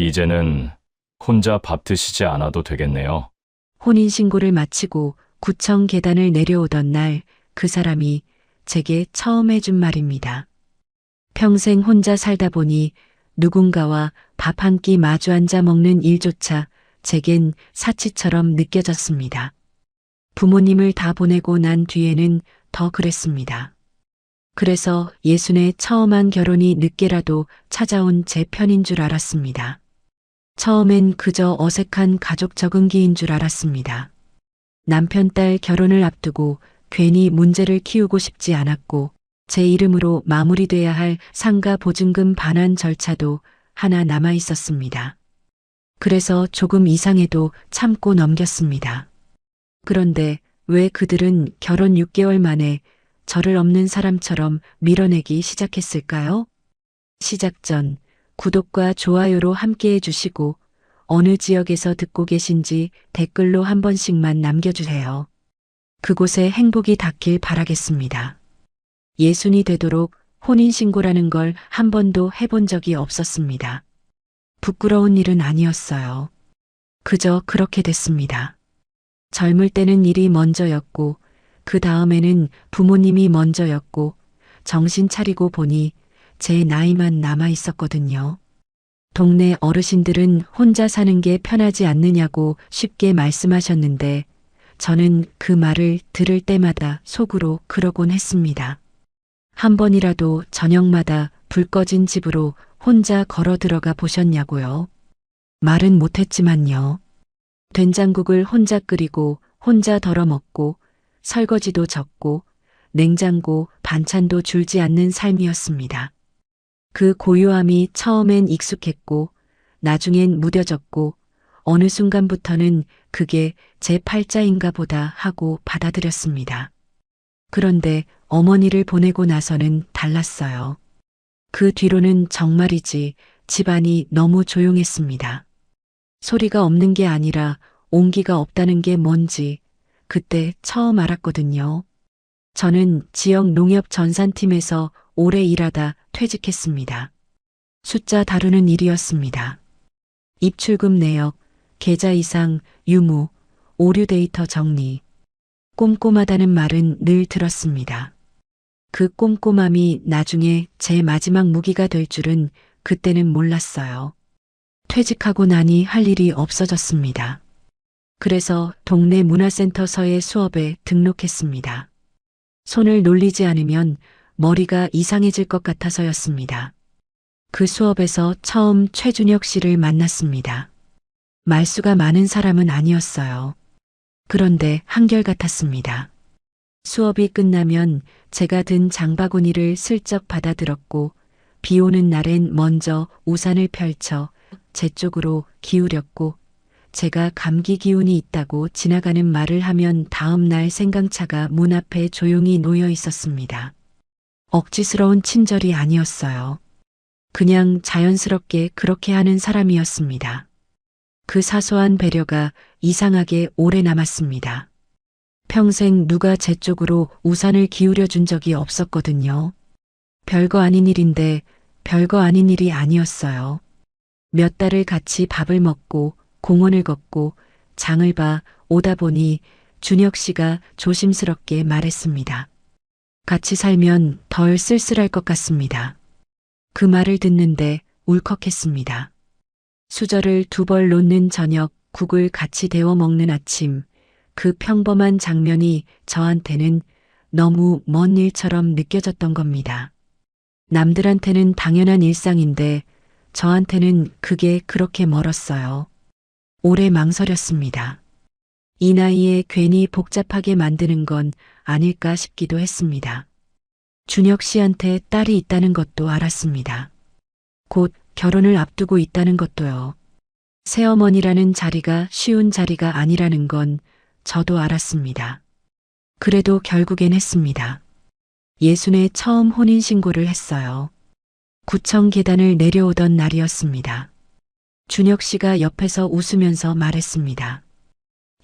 이제는 혼자 밥 드시지 않아도 되겠네요. 혼인신고를 마치고 구청 계단을 내려오던 날 그 사람이 제게 처음 해준 말입니다. 평생 혼자 살다 보니 누군가와 밥 한 끼 마주 앉아 먹는 일조차 제겐 사치처럼 느껴졌습니다. 부모님을 다 보내고 난 뒤에는 더 그랬습니다. 그래서 예순에 처음 한 결혼이 늦게라도 찾아온 제 편인 줄 알았습니다. 처음엔 그저 어색한 가족 적응기인 줄 알았습니다. 남편 딸 결혼을 앞두고 괜히 문제를 키우고 싶지 않았고 제 이름으로 마무리돼야 할 상가 보증금 반환 절차도 하나 남아 있었습니다. 그래서 조금 이상해도 참고 넘겼습니다. 그런데 왜 그들은 결혼 6개월 만에 저를 없는 사람처럼 밀어내기 시작했을까요? 시작 전 구독과 좋아요로 함께 해주시고 어느 지역에서 듣고 계신지 댓글로 한 번씩만 남겨주세요. 그곳에 행복이 닿길 바라겠습니다. 예순이 되도록 혼인신고라는 걸 한 번도 해본 적이 없었습니다. 부끄러운 일은 아니었어요. 그저 그렇게 됐습니다. 젊을 때는 일이 먼저였고 그 다음에는 부모님이 먼저였고 정신 차리고 보니 제 나이만 남아 있었거든요. 동네 어르신들은 혼자 사는 게 편하지 않느냐고 쉽게 말씀하셨는데 저는 그 말을 들을 때마다 속으로 그러곤 했습니다. 한 번이라도 저녁마다 불 꺼진 집으로 혼자 걸어 들어가 보셨냐고요. 말은 못했지만요. 된장국을 혼자 끓이고 혼자 덜어 먹고 설거지도 적고 냉장고 반찬도 줄지 않는 삶이었습니다. 그 고요함이 처음엔 익숙했고 나중엔 무뎌졌고 어느 순간부터는 그게 제 팔자인가 보다 하고 받아들였습니다. 그런데 어머니를 보내고 나서는 달랐어요. 그 뒤로는 정말이지 집안이 너무 조용했습니다. 소리가 없는 게 아니라 온기가 없다는 게 뭔지 그때 처음 알았거든요. 저는 지역 농협 전산팀에서 오래 일하다 퇴직했습니다. 숫자 다루는 일이었습니다. 입출금 내역, 계좌 이상, 유무, 오류 데이터 정리. 꼼꼼하다는 말은 늘 들었습니다. 그 꼼꼼함이 나중에 제 마지막 무기가 될 줄은 그때는 몰랐어요. 퇴직하고 나니 할 일이 없어졌습니다. 그래서 동네 문화센터서의 수업에 등록했습니다. 손을 놀리지 않으면 머리가 이상해질 것 같아서였습니다. 그 수업에서 처음 최준혁 씨를 만났습니다. 말수가 많은 사람은 아니었어요. 그런데 한결같았습니다. 수업이 끝나면 제가 든 장바구니를 슬쩍 받아들었고 비 오는 날엔 먼저 우산을 펼쳐 제 쪽으로 기울였고 제가 감기 기운이 있다고 지나가는 말을 하면 다음 날 생강차가 문 앞에 조용히 놓여 있었습니다. 억지스러운 친절이 아니었어요. 그냥 자연스럽게 그렇게 하는 사람이었습니다. 그 사소한 배려가 이상하게 오래 남았습니다. 평생 누가 제 쪽으로 우산을 기울여 준 적이 없었거든요. 별거 아닌 일인데 별거 아닌 일이 아니었어요. 몇 달을 같이 밥을 먹고 공원을 걷고 장을 봐 오다 보니 준혁 씨가 조심스럽게 말했습니다. 같이 살면 덜 쓸쓸할 것 같습니다. 그 말을 듣는데 울컥했습니다. 수저를 2벌 놓는 저녁, 국을 같이 데워 먹는 아침, 그 평범한 장면이 저한테는 너무 먼 일처럼 느껴졌던 겁니다. 남들한테는 당연한 일상인데 저한테는 그게 그렇게 멀었어요. 오래 망설였습니다. 이 나이에 괜히 복잡하게 만드는 건 아닐까 싶기도 했습니다. 준혁 씨한테 딸이 있다는 것도 알았습니다. 곧 결혼을 앞두고 있다는 것도요. 새어머니라는 자리가 쉬운 자리가 아니라는 건 저도 알았습니다. 그래도 결국엔 했습니다. 예순에 처음 혼인신고를 했어요. 구청 계단을 내려오던 날이었습니다. 준혁 씨가 옆에서 웃으면서 말했습니다.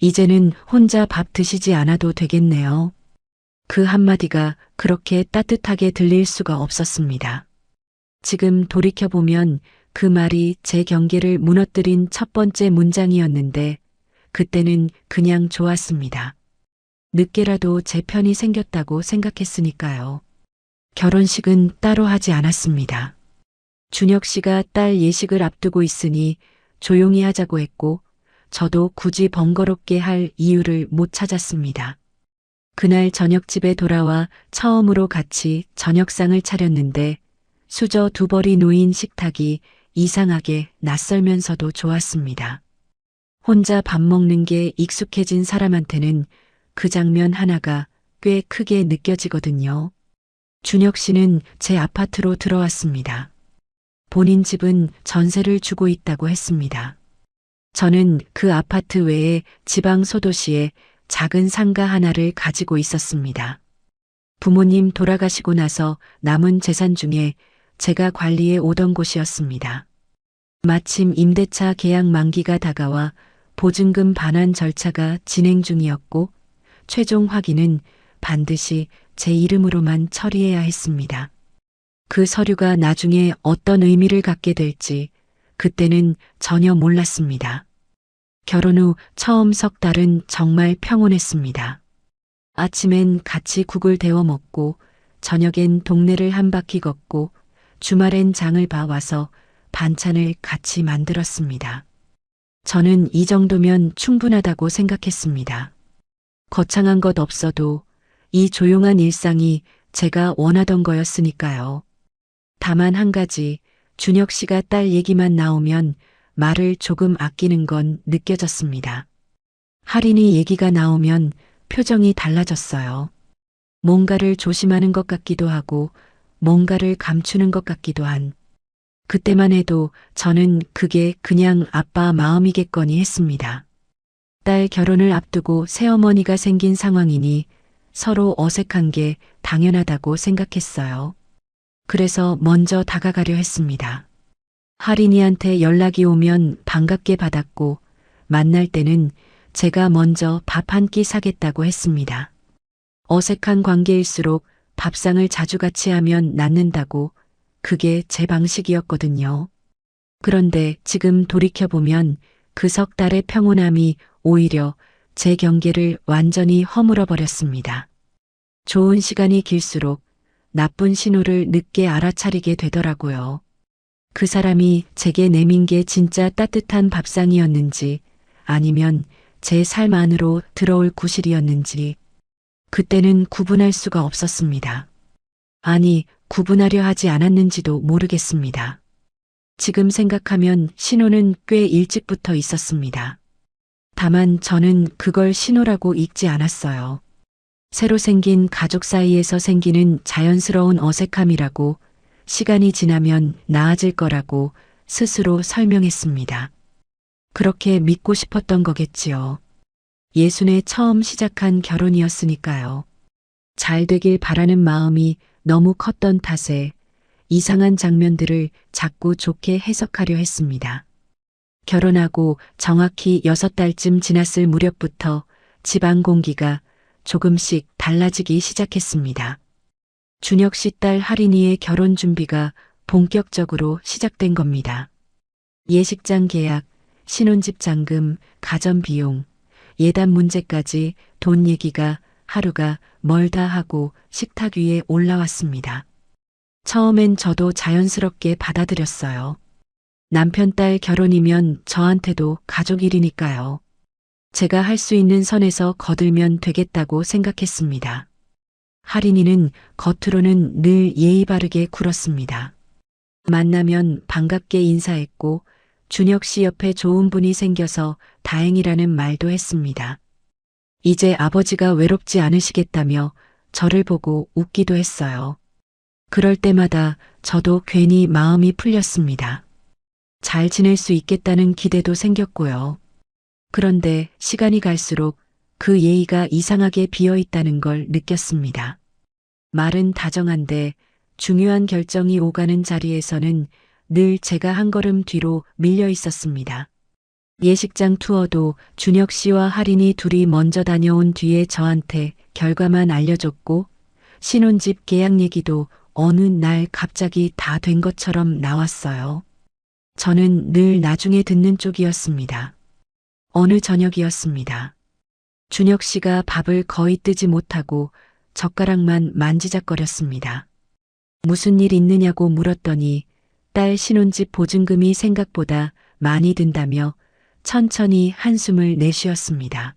이제는 혼자 밥 드시지 않아도 되겠네요. 그 한마디가 그렇게 따뜻하게 들릴 수가 없었습니다. 지금 돌이켜보면 그 말이 제 경계를 무너뜨린 첫 번째 문장이었는데 그때는 그냥 좋았습니다. 늦게라도 제 편이 생겼다고 생각했으니까요. 결혼식은 따로 하지 않았습니다. 준혁 씨가 딸 예식을 앞두고 있으니 조용히 하자고 했고 저도 굳이 번거롭게 할 이유를 못 찾았습니다. 그날 저녁 집에 돌아와 처음으로 같이 저녁상을 차렸는데 수저 두 벌이 놓인 식탁이 이상하게 낯설면서도 좋았습니다. 혼자 밥 먹는 게 익숙해진 사람한테는 그 장면 하나가 꽤 크게 느껴지거든요. 준혁 씨는 제 아파트로 들어왔습니다. 본인 집은 전세를 주고 있다고 했습니다. 저는 그 아파트 외에 지방 소도시에 작은 상가 하나를 가지고 있었습니다. 부모님 돌아가시고 나서 남은 재산 중에 제가 관리해 오던 곳이었습니다. 마침 임대차 계약 만기가 다가와 보증금 반환 절차가 진행 중이었고 최종 확인은 반드시 제 이름으로만 처리해야 했습니다. 그 서류가 나중에 어떤 의미를 갖게 될지 그때는 전혀 몰랐습니다. 결혼 후 처음 석 달은 정말 평온했습니다. 아침엔 같이 국을 데워 먹고 저녁엔 동네를 한 바퀴 걷고 주말엔 장을 봐 와서 반찬을 같이 만들었습니다. 저는 이 정도면 충분하다고 생각했습니다. 거창한 것 없어도 이 조용한 일상이 제가 원하던 거였으니까요. 다만 한 가지, 준혁 씨가 딸 얘기만 나오면 말을 조금 아끼는 건 느껴졌습니다. 할인이 얘기가 나오면 표정이 달라졌어요. 뭔가를 조심하는 것 같기도 하고 뭔가를 감추는 것 같기도 한. 그때만 해도 저는 그게 그냥 아빠 마음이겠거니 했습니다. 딸 결혼을 앞두고 새어머니가 생긴 상황이니 서로 어색한 게 당연하다고 생각했어요. 그래서 먼저 다가가려 했습니다. 할인이한테 연락이 오면 반갑게 받았고 만날 때는 제가 먼저 밥 한 끼 사겠다고 했습니다. 어색한 관계일수록 밥상을 자주 같이 하면 낫는다고 그게 제 방식이었거든요. 그런데 지금 돌이켜보면 그 석 달의 평온함이 오히려 제 경계를 완전히 허물어 버렸습니다. 좋은 시간이 길수록 나쁜 신호를 늦게 알아차리게 되더라고요. 그 사람이 제게 내민 게 진짜 따뜻한 밥상이었는지 아니면 제 삶 안으로 들어올 구실이었는지 그때는 구분할 수가 없었습니다. 아니, 구분하려 하지 않았는지도 모르겠습니다. 지금 생각하면 신호는 꽤 일찍부터 있었습니다. 다만 저는 그걸 신호라고 읽지 않았어요. 새로 생긴 가족 사이에서 생기는 자연스러운 어색함이라고 시간이 지나면 나아질 거라고 스스로 설명했습니다. 그렇게 믿고 싶었던 거겠지요. 예순에 처음 시작한 결혼이었으니까요. 잘 되길 바라는 마음이 너무 컸던 탓에 이상한 장면들을 자꾸 좋게 해석하려 했습니다. 결혼하고 정확히 6달쯤 지났을 무렵부터 집안 공기가 조금씩 달라지기 시작했습니다. 준혁 씨 딸 할인이의 결혼 준비가 본격적으로 시작된 겁니다. 예식장 계약, 신혼집 잔금, 가전 비용, 예단 문제까지 돈 얘기가 하루가 멀다 하고 식탁 위에 올라왔습니다. 처음엔 저도 자연스럽게 받아들였어요. 남편 딸 결혼이면 저한테도 가족 일이니까요. 제가 할 수 있는 선에서 거들면 되겠다고 생각했습니다. 할인이는 겉으로는 늘 예의 바르게 굴었습니다. 만나면 반갑게 인사했고 준혁 씨 옆에 좋은 분이 생겨서 다행이라는 말도 했습니다. 이제 아버지가 외롭지 않으시겠다며 저를 보고 웃기도 했어요. 그럴 때마다 저도 괜히 마음이 풀렸습니다. 잘 지낼 수 있겠다는 기대도 생겼고요. 그런데 시간이 갈수록 그 예의가 이상하게 비어 있다는 걸 느꼈습니다. 말은 다정한데 중요한 결정이 오가는 자리에서는 늘 제가 한 걸음 뒤로 밀려 있었습니다. 예식장 투어도 준혁 씨와 할인이 둘이 먼저 다녀온 뒤에 저한테 결과만 알려줬고 신혼집 계약 얘기도 어느 날 갑자기 다 된 것처럼 나왔어요. 저는 늘 나중에 듣는 쪽이었습니다. 어느 저녁이었습니다. 준혁 씨가 밥을 거의 뜨지 못하고 젓가락만 만지작거렸습니다. 무슨 일 있느냐고 물었더니 딸 신혼집 보증금이 생각보다 많이 든다며 천천히 한숨을 내쉬었습니다.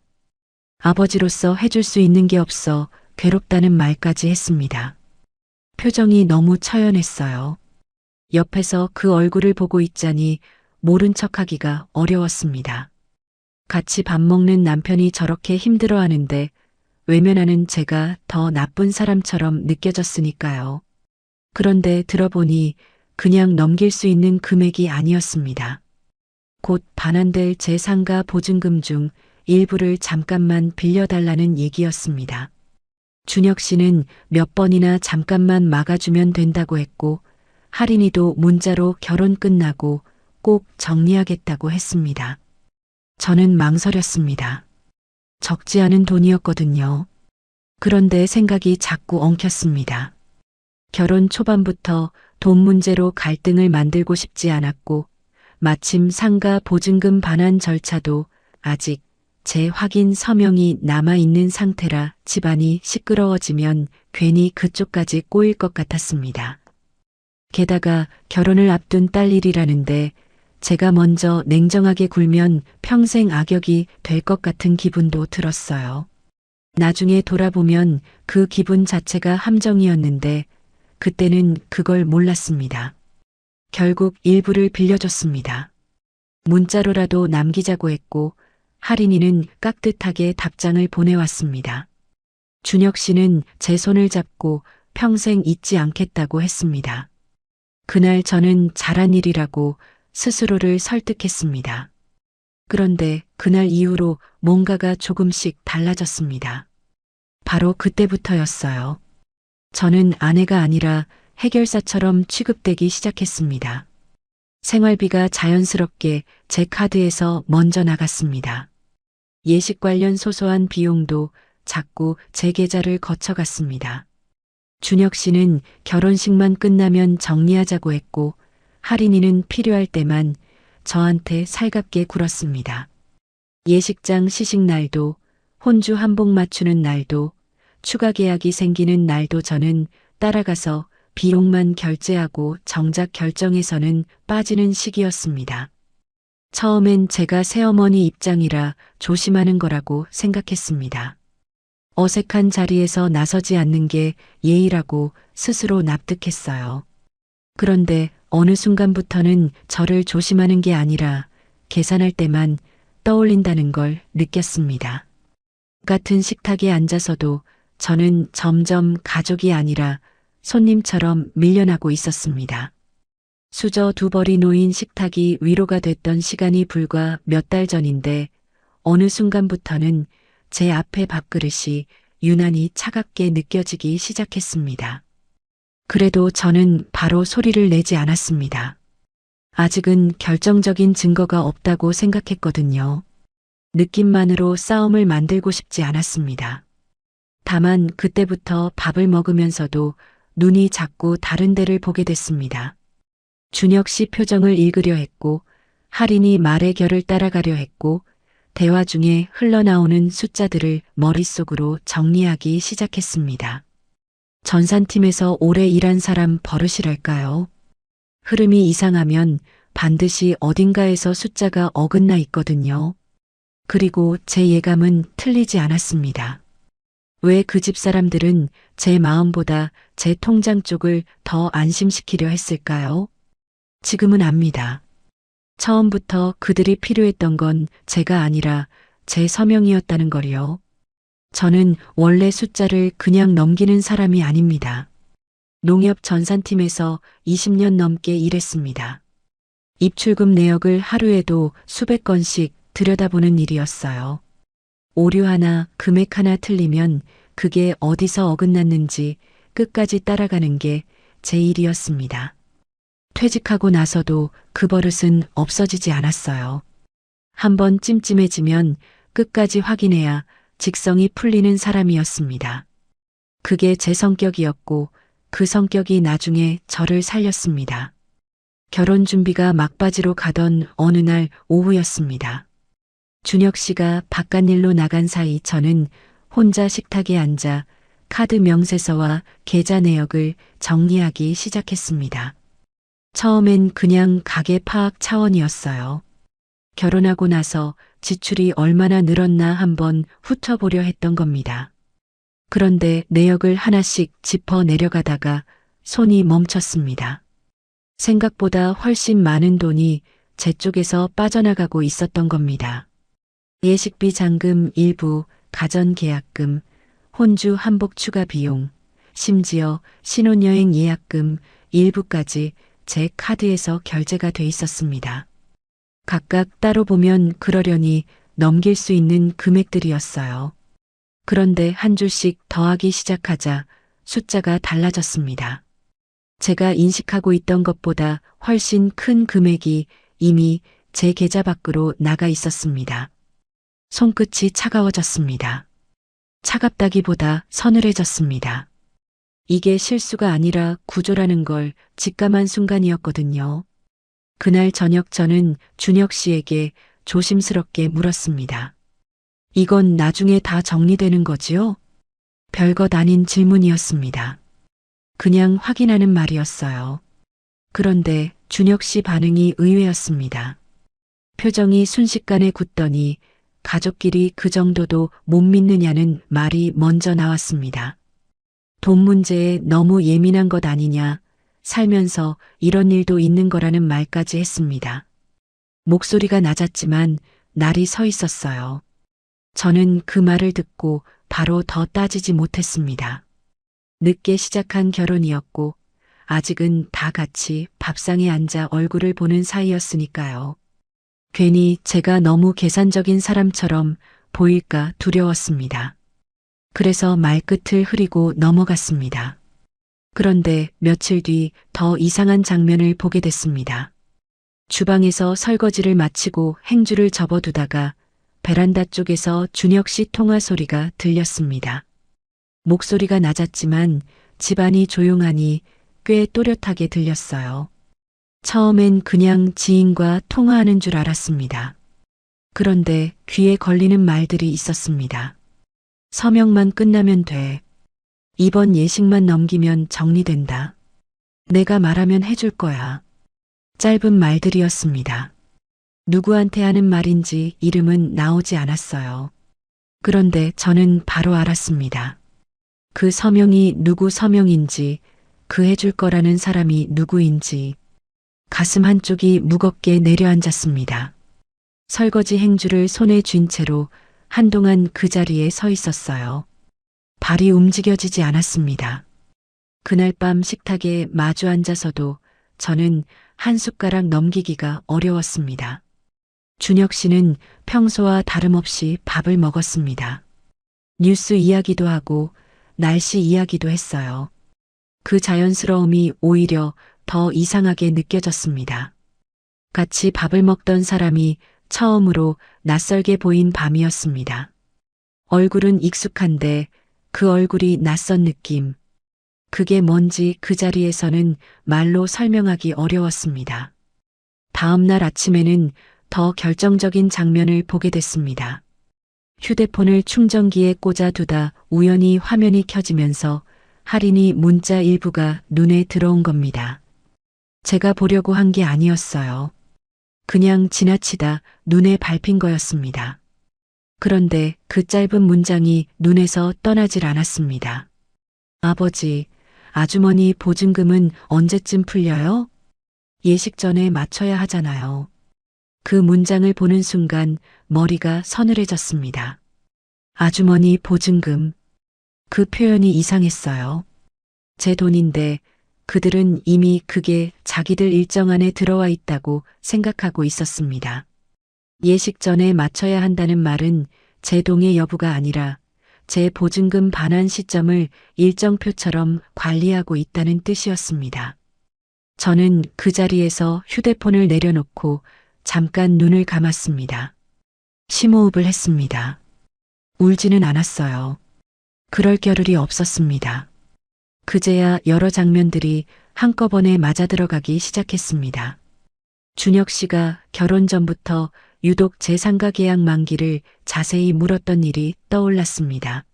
아버지로서 해줄 수 있는 게 없어 괴롭다는 말까지 했습니다. 표정이 너무 처연했어요. 옆에서 그 얼굴을 보고 있자니 모른 척하기가 어려웠습니다. 같이 밥 먹는 남편이 저렇게 힘들어하는데 외면하는 제가 더 나쁜 사람처럼 느껴졌으니까요. 그런데 들어보니 그냥 넘길 수 있는 금액이 아니었습니다. 곧 반환될 제 상가 보증금 중 일부를 잠깐만 빌려달라는 얘기였습니다. 준혁 씨는 몇 번이나 잠깐만 막아주면 된다고 했고 할인이도 문자로 결혼 끝나고 꼭 정리하겠다고 했습니다. 저는 망설였습니다. 적지 않은 돈이었거든요. 그런데 생각이 자꾸 엉켰습니다. 결혼 초반부터 돈 문제로 갈등을 만들고 싶지 않았고 마침 상가 보증금 반환 절차도 아직 제 확인 서명이 남아있는 상태라 집안이 시끄러워지면 괜히 그쪽까지 꼬일 것 같았습니다. 게다가 결혼을 앞둔 딸 일이라는데 제가 먼저 냉정하게 굴면 평생 악역이 될 것 같은 기분도 들었어요. 나중에 돌아보면 그 기분 자체가 함정이었는데 그때는 그걸 몰랐습니다. 결국 일부를 빌려줬습니다. 문자로라도 남기자고 했고 할인이는 깍듯하게 답장을 보내왔습니다. 준혁 씨는 제 손을 잡고 평생 잊지 않겠다고 했습니다. 그날 저는 잘한 일이라고 스스로를 설득했습니다. 그런데 그날 이후로 뭔가가 조금씩 달라졌습니다. 바로 그때부터였어요. 저는 아내가 아니라 해결사처럼 취급되기 시작했습니다. 생활비가 자연스럽게 제 카드에서 먼저 나갔습니다. 예식 관련 소소한 비용도 자꾸 제 계좌를 거쳐갔습니다. 준혁 씨는 결혼식만 끝나면 정리하자고 했고 할인이는 필요할 때만 저한테 살갑게 굴었습니다. 예식장 시식 날도 혼주 한복 맞추는 날도 추가 계약이 생기는 날도 저는 따라가서 비용만 결제하고 정작 결정에서는 빠지는 시기였습니다. 처음엔 제가 새어머니 입장이라 조심하는 거라고 생각했습니다. 어색한 자리에서 나서지 않는 게 예의라고 스스로 납득했어요. 그런데 어느 순간부터는 저를 조심하는 게 아니라 계산할 때만 떠올린다는 걸 느꼈습니다. 같은 식탁에 앉아서도 저는 점점 가족이 아니라 손님처럼 밀려나고 있었습니다. 수저 2벌이 놓인 식탁이 위로가 됐던 시간이 불과 몇 달 전인데 어느 순간부터는 제 앞에 밥그릇이 유난히 차갑게 느껴지기 시작했습니다. 그래도 저는 바로 소리를 내지 않았습니다. 아직은 결정적인 증거가 없다고 생각했거든요. 느낌만으로 싸움을 만들고 싶지 않았습니다. 다만 그때부터 밥을 먹으면서도 눈이 자꾸 다른 데를 보게 됐습니다. 준혁 씨 표정을 읽으려 했고 할인이 말의 결을 따라가려 했고 대화 중에 흘러나오는 숫자들을 머릿속으로 정리하기 시작했습니다. 전산팀에서 오래 일한 사람 버릇이랄까요? 흐름이 이상하면 반드시 어딘가에서 숫자가 어긋나 있거든요. 그리고 제 예감은 틀리지 않았습니다. 왜 그 집 사람들은 제 마음보다 제 통장 쪽을 더 안심시키려 했을까요? 지금은 압니다. 처음부터 그들이 필요했던 건 제가 아니라 제 서명이었다는 걸요. 저는 원래 숫자를 그냥 넘기는 사람이 아닙니다. 농협 전산팀에서 20년 넘게 일했습니다. 입출금 내역을 하루에도 수백 건씩 들여다보는 일이었어요. 오류 하나, 금액 하나 틀리면 그게 어디서 어긋났는지 끝까지 따라가는 게 제 일이었습니다. 퇴직하고 나서도 그 버릇은 없어지지 않았어요. 한번 찜찜해지면 끝까지 확인해야 직성이 풀리는 사람이었습니다. 그게 제 성격이었고 그 성격이 나중에 저를 살렸습니다. 결혼 준비가 막바지로 가던 어느 날 오후였습니다. 준혁 씨가 바깥일로 나간 사이 저는 혼자 식탁에 앉아 카드 명세서와 계좌 내역을 정리하기 시작했습니다. 처음엔 그냥 가계 파악 차원이었어요. 결혼하고 나서 지출이 얼마나 늘었나 한번 훑어보려 했던 겁니다. 그런데 내역을 하나씩 짚어 내려가다가 손이 멈췄습니다. 생각보다 훨씬 많은 돈이 제 쪽에서 빠져나가고 있었던 겁니다. 예식비 잔금 일부, 가전계약금, 혼주 한복 추가 비용, 심지어 신혼여행 예약금 일부까지 제 카드에서 결제가 돼 있었습니다. 각각 따로 보면 그러려니 넘길 수 있는 금액들이었어요. 그런데 한 줄씩 더하기 시작하자 숫자가 달라졌습니다. 제가 인식하고 있던 것보다 훨씬 큰 금액이 이미 제 계좌 밖으로 나가 있었습니다. 손끝이 차가워졌습니다. 차갑다기보다 서늘해졌습니다. 이게 실수가 아니라 구조라는 걸 직감한 순간이었거든요. 그날 저녁 저는 준혁 씨에게 조심스럽게 물었습니다. 이건 나중에 다 정리되는 거지요? 별것 아닌 질문이었습니다. 그냥 확인하는 말이었어요. 그런데 준혁 씨 반응이 의외였습니다. 표정이 순식간에 굳더니 가족끼리 그 정도도 못 믿느냐는 말이 먼저 나왔습니다. 돈 문제에 너무 예민한 것 아니냐, 살면서 이런 일도 있는 거라는 말까지 했습니다. 목소리가 낮았지만 날이 서 있었어요. 저는 그 말을 듣고 바로 더 따지지 못했습니다. 늦게 시작한 결혼이었고 아직은 다 같이 밥상에 앉아 얼굴을 보는 사이였으니까요. 괜히 제가 너무 계산적인 사람처럼 보일까 두려웠습니다. 그래서 말끝을 흐리고 넘어갔습니다. 그런데 며칠 뒤 더 이상한 장면을 보게 됐습니다. 주방에서 설거지를 마치고 행주를 접어두다가 베란다 쪽에서 준혁 씨 통화 소리가 들렸습니다. 목소리가 낮았지만 집안이 조용하니 꽤 또렷하게 들렸어요. 처음엔 그냥 지인과 통화하는 줄 알았습니다. 그런데 귀에 걸리는 말들이 있었습니다. 서명만 끝나면 돼. 이번 예식만 넘기면 정리된다. 내가 말하면 해줄 거야. 짧은 말들이었습니다. 누구한테 하는 말인지 이름은 나오지 않았어요. 그런데 저는 바로 알았습니다. 그 서명이 누구 서명인지, 그 해줄 거라는 사람이 누구인지. 가슴 한쪽이 무겁게 내려앉았습니다. 설거지 행주를 손에 쥔 채로 한동안 그 자리에 서 있었어요. 발이 움직여지지 않았습니다. 그날 밤 식탁에 마주 앉아서도 저는 한 숟가락 넘기기가 어려웠습니다. 준혁 씨는 평소와 다름없이 밥을 먹었습니다. 뉴스 이야기도 하고 날씨 이야기도 했어요. 그 자연스러움이 오히려 더 이상하게 느껴졌습니다. 같이 밥을 먹던 사람이 처음으로 낯설게 보인 밤이었습니다. 얼굴은 익숙한데 그 얼굴이 낯선 느낌. 그게 뭔지 그 자리에서는 말로 설명하기 어려웠습니다. 다음 날 아침에는 더 결정적인 장면을 보게 됐습니다. 휴대폰을 충전기에 꽂아두다 우연히 화면이 켜지면서 할인이 문자 일부가 눈에 들어온 겁니다. 제가 보려고 한 게 아니었어요. 그냥 지나치다 눈에 밟힌 거였습니다. 그런데 그 짧은 문장이 눈에서 떠나질 않았습니다. 아버지, 아주머니 보증금은 언제쯤 풀려요? 예식 전에 맞춰야 하잖아요. 그 문장을 보는 순간 머리가 서늘해졌습니다. 아주머니 보증금. 그 표현이 이상했어요. 제 돈인데 그들은 이미 그게 자기들 일정 안에 들어와 있다고 생각하고 있었습니다. 예식 전에 맞춰야 한다는 말은 제 동의 여부가 아니라 제 보증금 반환 시점을 일정표처럼 관리하고 있다는 뜻이었습니다. 저는 그 자리에서 휴대폰을 내려놓고 잠깐 눈을 감았습니다. 심호흡을 했습니다. 울지는 않았어요. 그럴 겨를이 없었습니다. 그제야 여러 장면들이 한꺼번에 맞아들어가기 시작했습니다. 준혁 씨가 결혼 전부터 유독 제 상가 계약 만기를 자세히 물었던 일이 떠올랐습니다.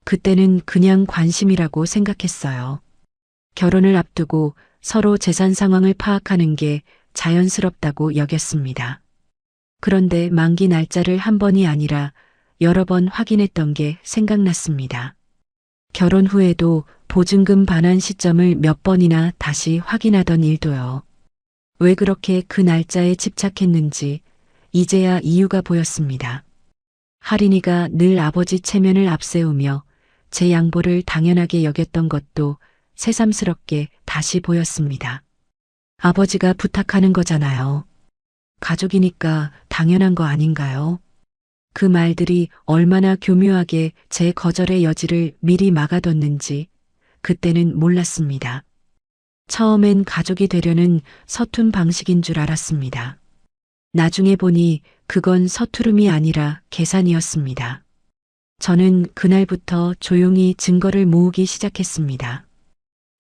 그때는 그냥 관심이라고 생각했어요. 결혼을 앞두고 서로 재산 상황을 파악하는 게 자연스럽다고 여겼습니다. 그런데 만기 날짜를 한 번이 아니라 여러 번 확인했던 게 생각났습니다. 결혼 후에도 보증금 반환 시점을 몇 번이나 다시 확인하던 일도요. 왜 그렇게 그 날짜에 집착했는지 이제야 이유가 보였습니다. 할인이가 늘 아버지 체면을 앞세우며 제 양보를 당연하게 여겼던 것도 새삼스럽게 다시 보였습니다. 아버지가 부탁하는 거잖아요. 가족이니까 당연한 거 아닌가요? 그 말들이 얼마나 교묘하게 제 거절의 여지를 미리 막아뒀는지 그때는 몰랐습니다. 처음엔 가족이 되려는 서툰 방식인 줄 알았습니다. 나중에 보니 그건 서투름이 아니라 계산이었습니다. 저는 그날부터 조용히 증거를 모으기 시작했습니다.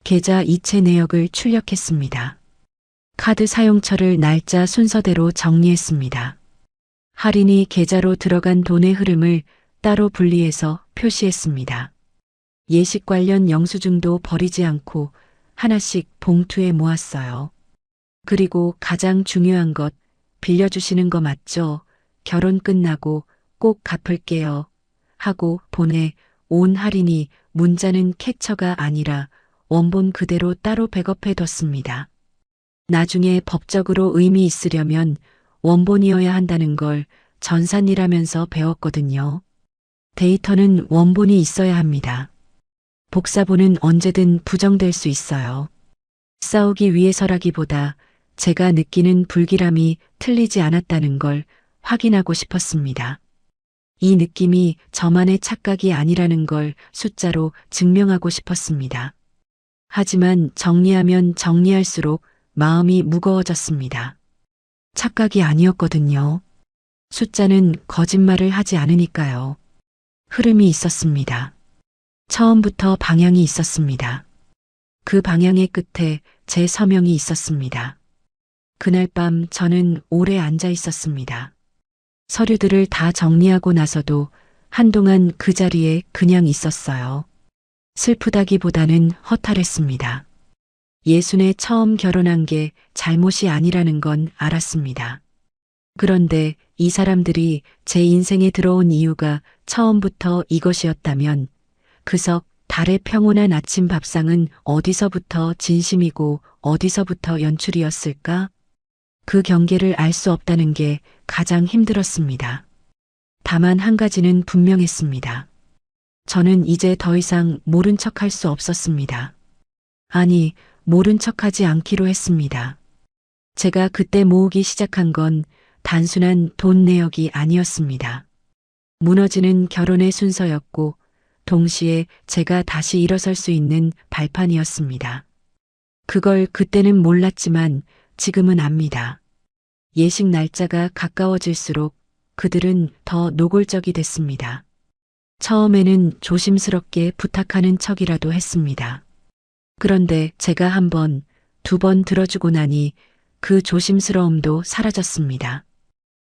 계좌 이체 내역을 출력했습니다. 카드 사용처를 날짜 순서대로 정리했습니다. 할인이 계좌로 들어간 돈의 흐름을 따로 분리해서 표시했습니다. 예식 관련 영수증도 버리지 않고 하나씩 봉투에 모았어요. 그리고 가장 중요한 것, 빌려주시는 거 맞죠? 결혼 끝나고 꼭 갚을게요. 하고 보내 온 할인이 문자는 캡처가 아니라 원본 그대로 따로 백업해 뒀습니다. 나중에 법적으로 의미 있으려면 원본이어야 한다는 걸 전산이라면서 배웠거든요. 데이터는 원본이 있어야 합니다. 복사본은 언제든 부정될 수 있어요. 싸우기 위해서라기보다 제가 느끼는 불길함이 틀리지 않았다는 걸 확인하고 싶었습니다. 이 느낌이 저만의 착각이 아니라는 걸 숫자로 증명하고 싶었습니다. 하지만 정리하면 정리할수록 마음이 무거워졌습니다. 착각이 아니었거든요. 숫자는 거짓말을 하지 않으니까요. 흐름이 있었습니다. 처음부터 방향이 있었습니다. 그 방향의 끝에 제 서명이 있었습니다. 그날 밤 저는 오래 앉아 있었습니다. 서류들을 다 정리하고 나서도 한동안 그 자리에 그냥 있었어요. 슬프다기보다는 허탈했습니다. 예순에 처음 결혼한 게 잘못이 아니라는 건 알았습니다. 그런데 이 사람들이 제 인생에 들어온 이유가 처음부터 이것이었다면 그 석 달의 평온한 아침 밥상은 어디서부터 진심이고 어디서부터 연출이었을까? 그 경계를 알 수 없다는 게 가장 힘들었습니다. 다만 한 가지는 분명했습니다. 저는 이제 더 이상 모른 척할 수 없었습니다. 아니, 모른 척하지 않기로 했습니다. 제가 그때 모으기 시작한 건 단순한 돈 내역이 아니었습니다. 무너지는 결혼의 순서였고 동시에 제가 다시 일어설 수 있는 발판이었습니다. 그걸 그때는 몰랐지만 지금은 압니다. 예식 날짜가 가까워질수록 그들은 더 노골적이 됐습니다. 처음에는 조심스럽게 부탁하는 척이라도 했습니다. 그런데 제가 한 번, 두 번 들어주고 나니 그 조심스러움도 사라졌습니다.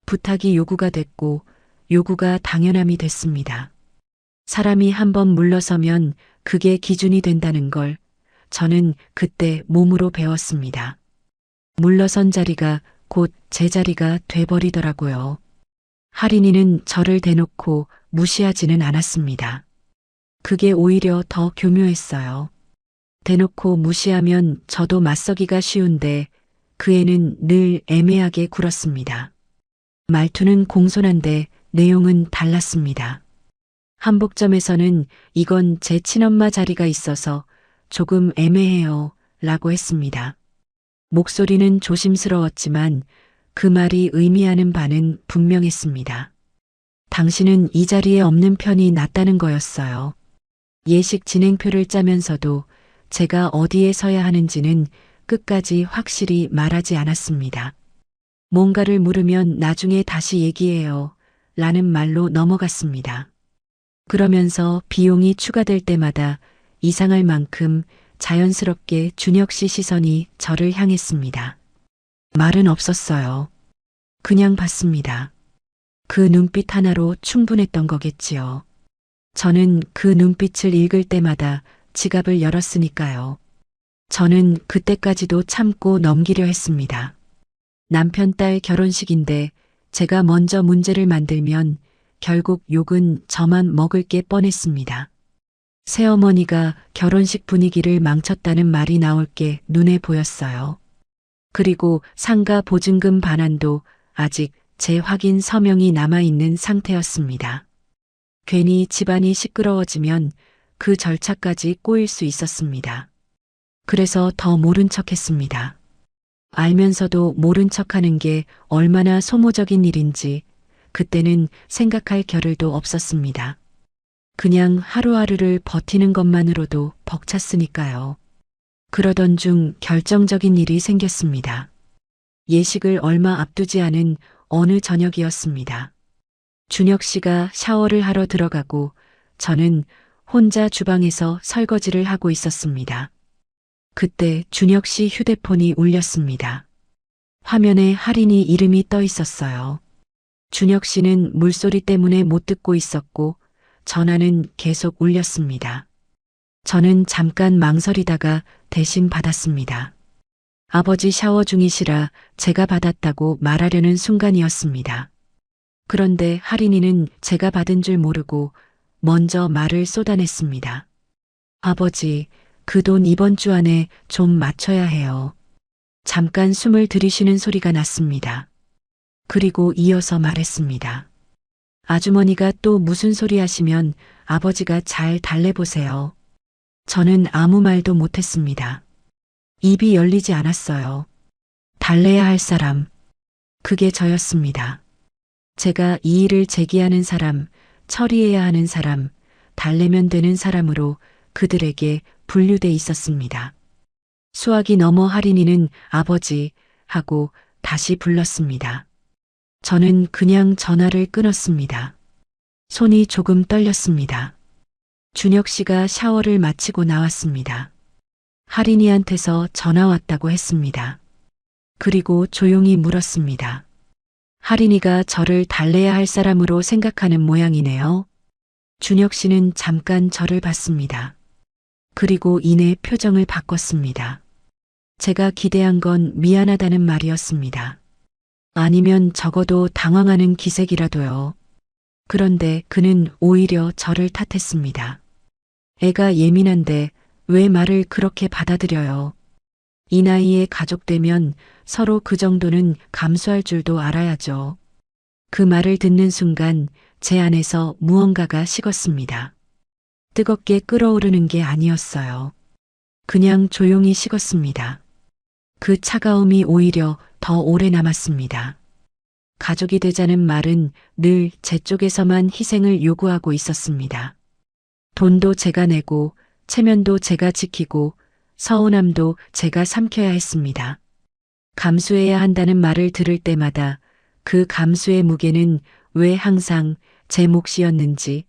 부탁이 요구가 됐고 요구가 당연함이 됐습니다. 사람이 한 번 물러서면 그게 기준이 된다는 걸 저는 그때 몸으로 배웠습니다. 물러선 자리가 곧 제 자리가 돼버리더라고요. 할인이는 저를 대놓고 무시하지는 않았습니다. 그게 오히려 더 교묘했어요. 대놓고 무시하면 저도 맞서기가 쉬운데 그 애는 늘 애매하게 굴었습니다. 말투는 공손한데 내용은 달랐습니다. 한복점에서는 이건 제 친엄마 자리가 있어서 조금 애매해요 라고 했습니다. 목소리는 조심스러웠지만 그 말이 의미하는 바는 분명했습니다. 당신은 이 자리에 없는 편이 낫다는 거였어요. 예식 진행표를 짜면서도 제가 어디에 서야 하는지는 끝까지 확실히 말하지 않았습니다. 뭔가를 물으면 나중에 다시 얘기해요 라는 말로 넘어갔습니다. 그러면서 비용이 추가될 때마다 이상할 만큼 자연스럽게 준혁 씨 시선이 저를 향했습니다. 말은 없었어요. 그냥 봤습니다. 그 눈빛 하나로 충분했던 거겠지요. 저는 그 눈빛을 읽을 때마다 지갑을 열었으니까요. 저는 그때까지도 참고 넘기려 했습니다. 남편 딸 결혼식인데 제가 먼저 문제를 만들면 결국 욕은 저만 먹을 게 뻔했습니다. 새어머니가 결혼식 분위기를 망쳤다는 말이 나올 게 눈에 보였어요. 그리고 상가 보증금 반환도 아직 제 확인 서명이 남아있는 상태였습니다. 괜히 집안이 시끄러워지면 그 절차까지 꼬일 수 있었습니다. 그래서 더 모른 척 했습니다. 알면서도 모른 척 하는 게 얼마나 소모적인 일인지 그때는 생각할 겨를도 없었습니다. 그냥 하루하루를 버티는 것만으로도 벅찼으니까요. 그러던 중 결정적인 일이 생겼습니다. 예식을 얼마 앞두지 않은 어느 저녁이었습니다. 준혁 씨가 샤워를 하러 들어가고 저는 혼자 주방에서 설거지를 하고 있었습니다. 그때 준혁 씨 휴대폰이 울렸습니다. 화면에 할인이 이름이 떠 있었어요. 준혁 씨는 물소리 때문에 못 듣고 있었고 전화는 계속 울렸습니다. 저는 잠깐 망설이다가 대신 받았습니다. 아버지 샤워 중이시라 제가 받았다고 말하려는 순간이었습니다. 그런데 할인이는 제가 받은 줄 모르고 먼저 말을 쏟아냈습니다. 아버지, 그 돈 이번 주 안에 좀 맞춰야 해요. 잠깐 숨을 들이쉬는 소리가 났습니다. 그리고 이어서 말했습니다. 아주머니가 또 무슨 소리 하시면 아버지가 잘 달래보세요. 저는 아무 말도 못했습니다. 입이 열리지 않았어요. 달래야 할 사람, 그게 저였습니다. 제가 이 일을 제기하는 사람, 처리해야 하는 사람, 달래면 되는 사람으로 그들에게 분류돼 있었습니다. 수학이 넘어 할인이는 아버지 하고 다시 불렀습니다. 저는 그냥 전화를 끊었습니다. 손이 조금 떨렸습니다. 준혁 씨가 샤워를 마치고 나왔습니다. 할인이한테서 전화 왔다고 했습니다. 그리고 조용히 물었습니다. 할인이가 저를 달래야 할 사람으로 생각하는 모양이네요. 준혁 씨는 잠깐 저를 봤습니다. 그리고 이내 표정을 바꿨습니다. 제가 기대한 건 미안하다는 말이었습니다. 아니면 적어도 당황하는 기색이라도요. 그런데 그는 오히려 저를 탓했습니다. 애가 예민한데 왜 말을 그렇게 받아들여요? 이 나이에 가족 되면 서로 그 정도는 감수할 줄도 알아야죠. 그 말을 듣는 순간 제 안에서 무언가가 식었습니다. 뜨겁게 끓어오르는 게 아니었어요. 그냥 조용히 식었습니다. 그 차가움이 오히려 더 오래 남았습니다. 가족이 되자는 말은 늘 제 쪽에서만 희생을 요구하고 있었습니다. 돈도 제가 내고 체면도 제가 지키고 서운함도 제가 삼켜야 했습니다. 감수해야 한다는 말을 들을 때마다 그 감수의 무게는 왜 항상 제 몫이었는지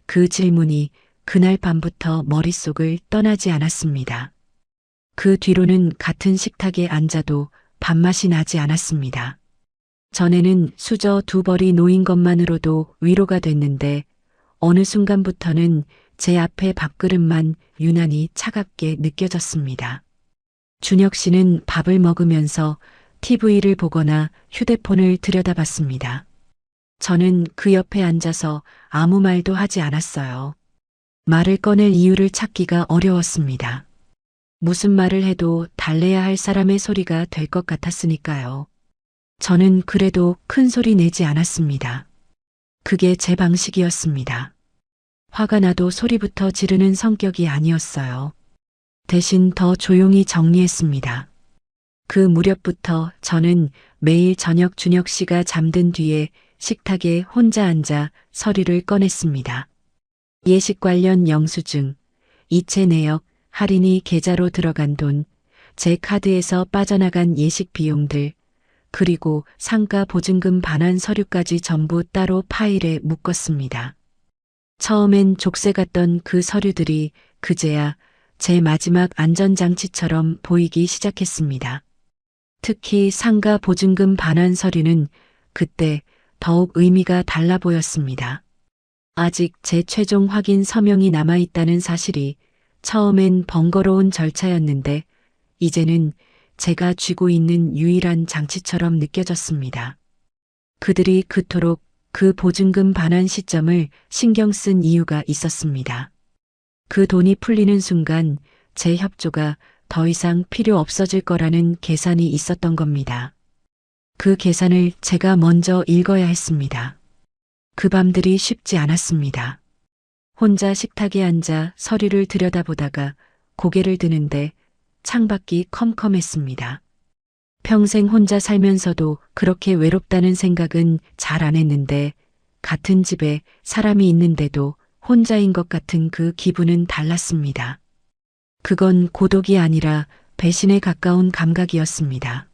그 질문이 그날 밤부터 머릿속을 떠나지 않았습니다. 그 뒤로는 같은 식탁에 앉아도 밥맛이 나지 않았습니다. 전에는 수저 2벌이 놓인 것만으로도 위로가 됐는데 어느 순간부터는 제 앞에 밥그릇만 유난히 차갑게 느껴졌습니다. 준혁 씨는 밥을 먹으면서 TV를 보거나 휴대폰을 들여다봤습니다. 저는 그 옆에 앉아서 아무 말도 하지 않았어요. 말을 꺼낼 이유를 찾기가 어려웠습니다. 무슨 말을 해도 달래야 할 사람의 소리가 될 것 같았으니까요. 저는 그래도 큰 소리 내지 않았습니다. 그게 제 방식이었습니다. 화가 나도 소리부터 지르는 성격이 아니었어요. 대신 더 조용히 정리했습니다. 그 무렵부터 저는 매일 저녁 준혁 씨가 잠든 뒤에 식탁에 혼자 앉아 서류를 꺼냈습니다. 예식 관련 영수증, 이체 내역, 할인이 계좌로 들어간 돈, 제 카드에서 빠져나간 예식 비용들, 그리고 상가 보증금 반환 서류까지 전부 따로 파일에 묶었습니다. 처음엔 족쇄 같던 그 서류들이 그제야 제 마지막 안전장치처럼 보이기 시작했습니다. 특히 상가 보증금 반환 서류는 그때 더욱 의미가 달라 보였습니다. 아직 제 최종 확인 서명이 남아있다는 사실이 처음엔 번거로운 절차였는데 이제는 제가 쥐고 있는 유일한 장치처럼 느껴졌습니다. 그들이 그토록 그 보증금 반환 시점을 신경 쓴 이유가 있었습니다. 그 돈이 풀리는 순간 제 협조가 더 이상 필요 없어질 거라는 계산이 있었던 겁니다. 그 계산을 제가 먼저 읽어야 했습니다. 그 밤들이 쉽지 않았습니다. 혼자 식탁에 앉아 서류를 들여다보다가 고개를 드는데 창밖이 컴컴했습니다. 평생 혼자 살면서도 그렇게 외롭다는 생각은 잘 안 했는데 같은 집에 사람이 있는데도 혼자인 것 같은 그 기분은 달랐습니다. 그건 고독이 아니라 배신에 가까운 감각이었습니다.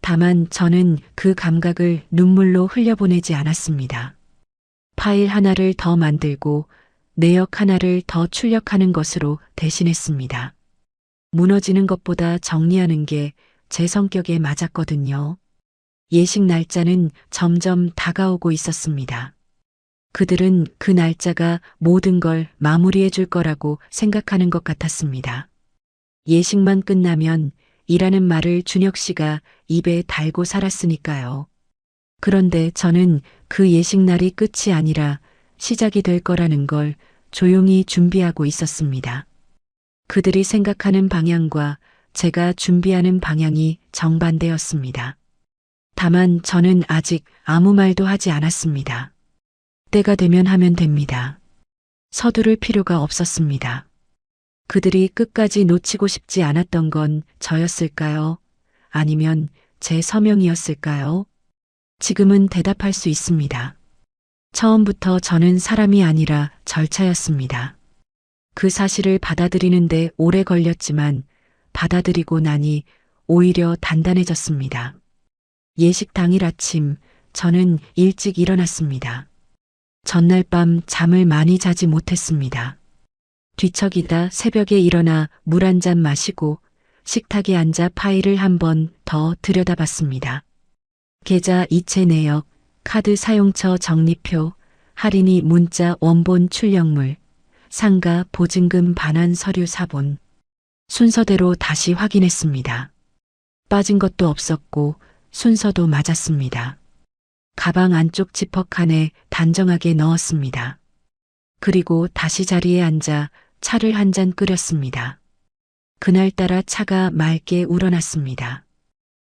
다만 저는 그 감각을 눈물로 흘려보내지 않았습니다. 파일 하나를 더 만들고 내역 하나를 더 출력하는 것으로 대신했습니다. 무너지는 것보다 정리하는 게 제 성격에 맞았거든요. 예식 날짜는 점점 다가오고 있었습니다. 그들은 그 날짜가 모든 걸 마무리해 줄 거라고 생각하는 것 같았습니다. 예식만 끝나면 이라는 말을 준혁 씨가 입에 달고 살았으니까요. 그런데 저는 그 예식 날이 끝이 아니라 시작이 될 거라는 걸 조용히 준비하고 있었습니다. 그들이 생각하는 방향과 제가 준비하는 방향이 정반대였습니다. 다만 저는 아직 아무 말도 하지 않았습니다. 때가 되면 하면 됩니다. 서두를 필요가 없었습니다. 그들이 끝까지 놓치고 싶지 않았던 건 저였을까요? 아니면 제 서명이었을까요? 지금은 대답할 수 있습니다. 처음부터 저는 사람이 아니라 절차였습니다. 그 사실을 받아들이는데 오래 걸렸지만 받아들이고 나니 오히려 단단해졌습니다. 예식 당일 아침 저는 일찍 일어났습니다. 전날 밤 잠을 많이 자지 못했습니다. 뒤척이다 새벽에 일어나 물 한 잔 마시고 식탁에 앉아 파일을 한 번 더 들여다봤습니다. 계좌 이체 내역, 카드 사용처 적립표, 할인이 문자 원본 출력물, 상가 보증금 반환 서류 사본. 순서대로 다시 확인했습니다. 빠진 것도 없었고 순서도 맞았습니다. 가방 안쪽 지퍼칸에 단정하게 넣었습니다. 그리고 다시 자리에 앉아 차를 한 잔 끓였습니다. 그날따라 차가 맑게 우러났습니다.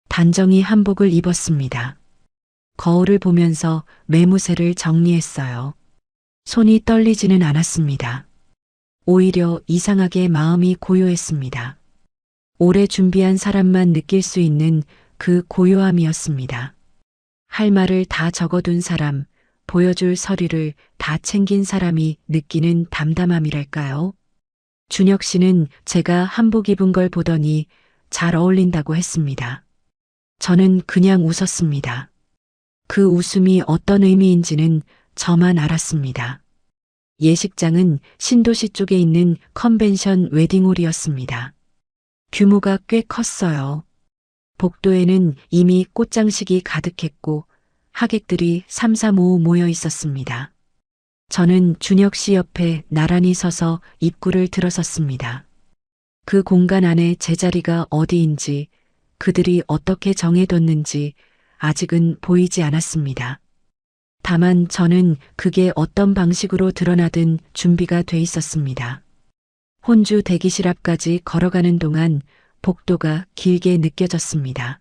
단정히 한복을 입었습니다. 거울을 보면서 매무새를 정리했어요. 손이 떨리지는 않았습니다. 오히려 이상하게 마음이 고요했습니다. 오래 준비한 사람만 느낄 수 있는 그 고요함이었습니다. 할 말을 다 적어둔 사람, 보여줄 서류를 다 챙긴 사람이 느끼는 담담함이랄까요? 준혁 씨는 제가 한복 입은 걸 보더니 잘 어울린다고 했습니다. 저는 그냥 웃었습니다. 그 웃음이 어떤 의미인지는 저만 알았습니다. 예식장은 신도시 쪽에 있는 컨벤션 웨딩홀이었습니다. 규모가 꽤 컸어요. 복도에는 이미 꽃장식이 가득했고 하객들이 삼삼오오 모여 있었습니다. 저는 준혁 씨 옆에 나란히 서서 입구를 들어섰습니다. 그 공간 안에 제 자리가 어디인지 그들이 어떻게 정해뒀는지 아직은 보이지 않았습니다. 다만 저는 그게 어떤 방식으로 드러나든 준비가 돼 있었습니다. 혼주 대기실 앞까지 걸어가는 동안 복도가 길게 느껴졌습니다.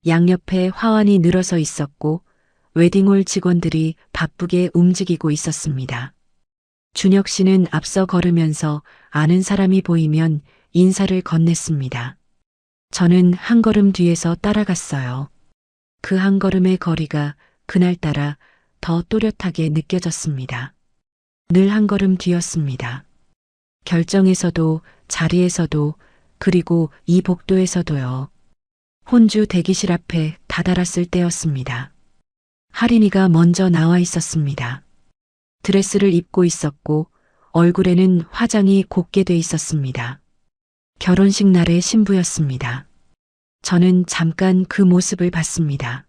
양옆에 화환이 늘어서 있었고 웨딩홀 직원들이 바쁘게 움직이고 있었습니다. 준혁 씨는 앞서 걸으면서 아는 사람이 보이면 인사를 건넸습니다. 저는 한 걸음 뒤에서 따라갔어요. 그 한 걸음의 거리가 그날따라 더 또렷하게 느껴졌습니다. 늘 한 걸음 뒤였습니다. 결정에서도 자리에서도 그리고 이 복도에서도요. 혼주 대기실 앞에 다다랐을 때였습니다. 할인이가 먼저 나와 있었습니다. 드레스를 입고 있었고 얼굴에는 화장이 곱게 돼 있었습니다. 결혼식 날의 신부였습니다. 저는 잠깐 그 모습을 봤습니다.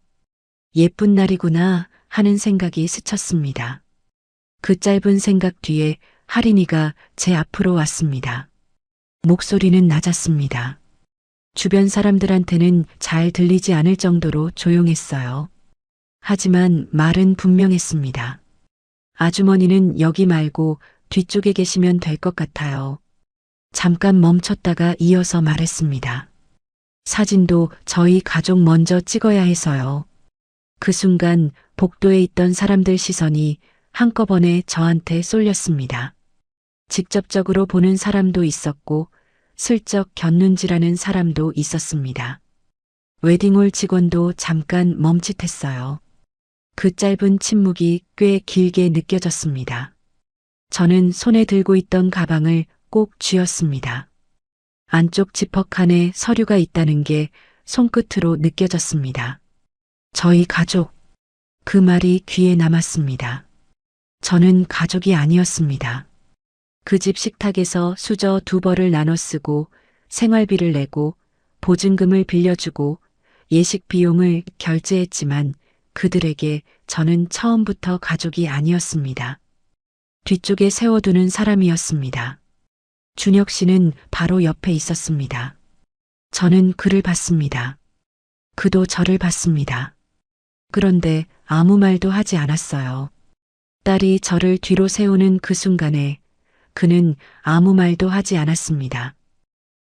예쁜 날이구나 하는 생각이 스쳤습니다. 그 짧은 생각 뒤에 할인이가 제 앞으로 왔습니다. 목소리는 낮았습니다. 주변 사람들한테는 잘 들리지 않을 정도로 조용했어요. 하지만 말은 분명했습니다. 아주머니는 여기 말고 뒤쪽에 계시면 될 것 같아요. 잠깐 멈췄다가 이어서 말했습니다. 사진도 저희 가족 먼저 찍어야 해서요. 그 순간 복도에 있던 사람들 시선이 한꺼번에 저한테 쏠렸습니다. 직접적으로 보는 사람도 있었고 슬쩍 곁눈질하는 사람도 있었습니다. 웨딩홀 직원도 잠깐 멈칫했어요. 그 짧은 침묵이 꽤 길게 느껴졌습니다. 저는 손에 들고 있던 가방을 꼭 쥐었습니다. 안쪽 지퍼칸에 서류가 있다는 게 손끝으로 느껴졌습니다. 저희 가족. 그 말이 귀에 남았습니다. 저는 가족이 아니었습니다. 그 집 식탁에서 수저 2벌을 나눠 쓰고 생활비를 내고 보증금을 빌려주고 예식 비용을 결제했지만 그들에게 저는 처음부터 가족이 아니었습니다. 뒤쪽에 세워두는 사람이었습니다. 준혁 씨는 바로 옆에 있었습니다. 저는 그를 봤습니다. 그도 저를 봤습니다. 그런데 아무 말도 하지 않았어요. 딸이 저를 뒤로 세우는 그 순간에 그는 아무 말도 하지 않았습니다.